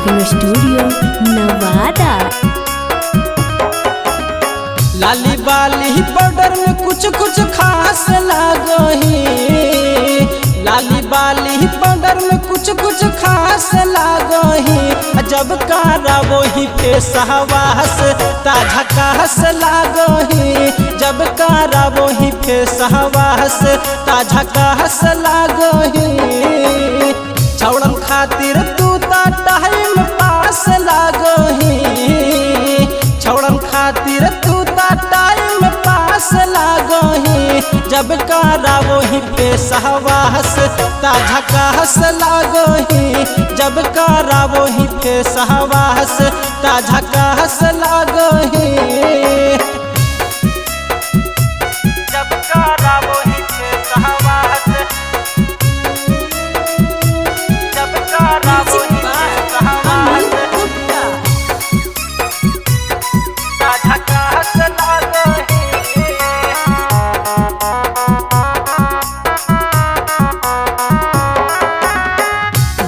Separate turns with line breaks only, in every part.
Recording studio Nawada.
लाली बाली powder में कुछ कुछ खास लागही, लाली बाली पाउडर में कुछ कुछ खास लागही, जब कारा वही फेसवास ताजा कास लागही, जब कारा वही फेसवास ताजा कास लागही। छौड़न खातिर तू ता टाइम पास लागही, छौड़न खातिर तू ता टाइम पास लागही, जब कारा वही फेसवास ताजा कास लागही, जब कारा वही फेसवास ताजा कास लागही, जब कारा वही फेसवास, जब कारा वही फेसवास ताजा कास लागही।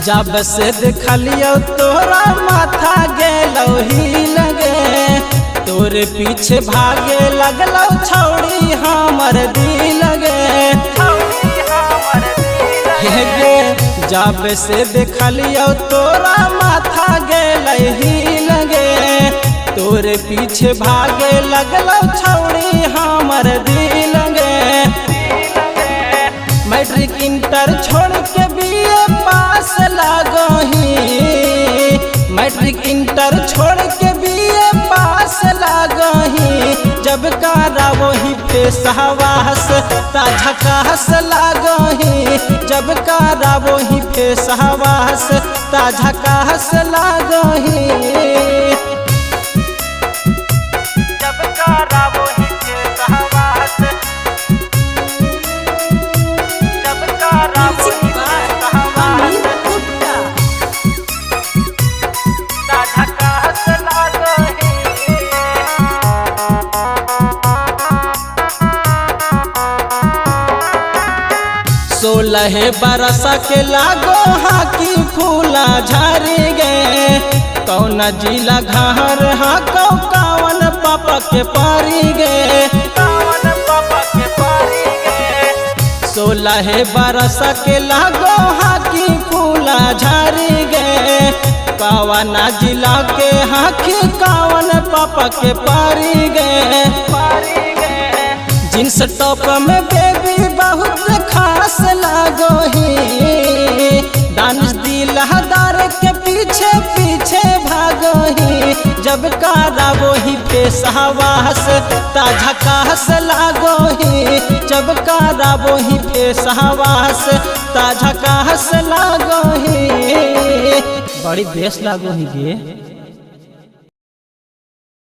जब से देखलियो तोरा माथा गेलो ही लगे, तोरे पीछे भागे लगलो छौड़ी हमर दिल गे, जब से देखलियो तोरा माथा गेलो ही लगे, तोरे पीछे भागे लगलो छौड़ी हमर दिल गे। मैट्रिक इंटर छोड़ के बीए पास लागही, मैट्रिक इंटर छोड़ के बीए पास लागही, जब कारा वही फेसवास ताजा कास लागही, जब कारा वही फेसवास ताजा कास लागही, जब कारा वही फेसवास, जब कारा वही फेसवास ताजा कास लागही। 16 बरस के लागो हाकी फूला झरी गे, कौन जिला घर हा कौन पापा के पारी गे, कौन पापा के पारी गे। 16 बरस के लागो हाकी फूला झरी गे, कौन जिला के हाकी कौन पापा के पारी गे, पारी गे। जींस टॉप में बेबी बहुत खास लागही, डांस दिलदार के पीछे पीछे भागही, जब कारा वही फेसवास ताजा कास लागही, जब कारा वही फेसवास ताजा कास लागही, बड़ी बेस लागही गे।